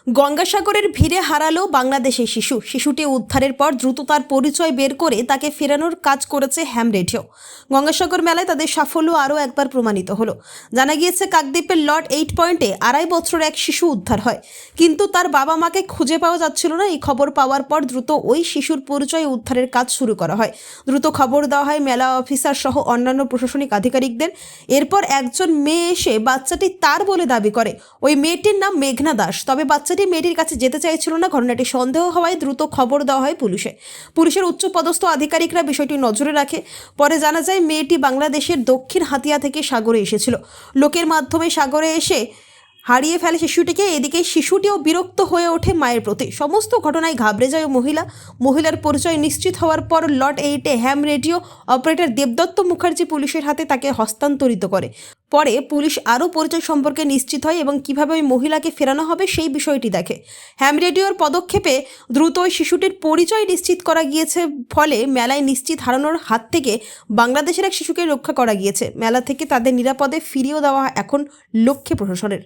গঙ্গাসাগরের ভিড়ে হারালো বাংলাদেশের শিশুটি উদ্ধারের পর দ্রুত তার পরিচয় বের করে তাকে ফেরানোর কাজ করেছে হ্যাম রেডিও। গঙ্গাসাগর মেলায় তাদের সাফল্য আরও একবার প্রমাণিত হলো। জানা গিয়েছে কাকদ্বীপের লট 8 পয়েন্টে 2.5 বছরের এক শিশু উদ্ধার হয়, কিন্তু তার বাবা মাকে খুঁজে পাওয়া যাচ্ছিল না। এই খবর পাওয়ার পর দ্রুত ওই শিশুর পরিচয় উদ্ধারের কাজ শুরু করা হয়। দ্রুত খবর দেওয়া হয় মেলা অফিসার সহ অন্যান্য প্রশাসনিক আধিকারিকদের। এরপর একজন মেয়ে এসে বাচ্চাটি তার বলে দাবি করে। ওই মেয়েটির নাম মেঘনা দাস। তবে বাচ্চাটি মেয়েটির কাছে যেতে চাইছিল না। ঘটনাটি সন্দেহ হওয়ায় দ্রুত খবর দেওয়া হয় পুলিশের উচ্চপদস্থ আধিকারিকরা বিষয়টি নজরে রাখে। পরে জানা যায় মেয়েটি বাংলাদেশের দক্ষিণ হাতিয়া থেকে সাগরে এসেছিল। লোকের মাধ্যমে সাগরে এসে হারিয়ে ফেলে শিশুটিকে। এদিকে শিশুটিও বিরক্ত হয়ে ওঠে মায়ের প্রতি। সমস্ত ঘটনায় ঘাবড়ে যায় মহিলার পরিচয় নিশ্চিত হওয়ার পর লট 8-এ হ্যাম রেডিও অপারেটর দেবদত্ত মুখার্জি পুলিশের হাতে তাকে হস্তান্তরিত করে। পরে পুলিশ আরও পরিচয় সম্পর্কে নিশ্চিত হয় এবং কীভাবে ওই মহিলাকে ফেরানো হবে সেই বিষয়টি দেখে। হ্যাম রেডিওর পদক্ষেপে দ্রুত ওই শিশুটির পরিচয় নিশ্চিত করা গিয়েছে, ফলে মেলায় নিশ্চিত হারানোর হাত থেকে বাংলাদেশের এক শিশুকে রক্ষা করা গিয়েছে। মেলা থেকে তাদের নিরাপদে ফিরিয়ে দেওয়া এখন লক্ষ্যে প্রশাসনের।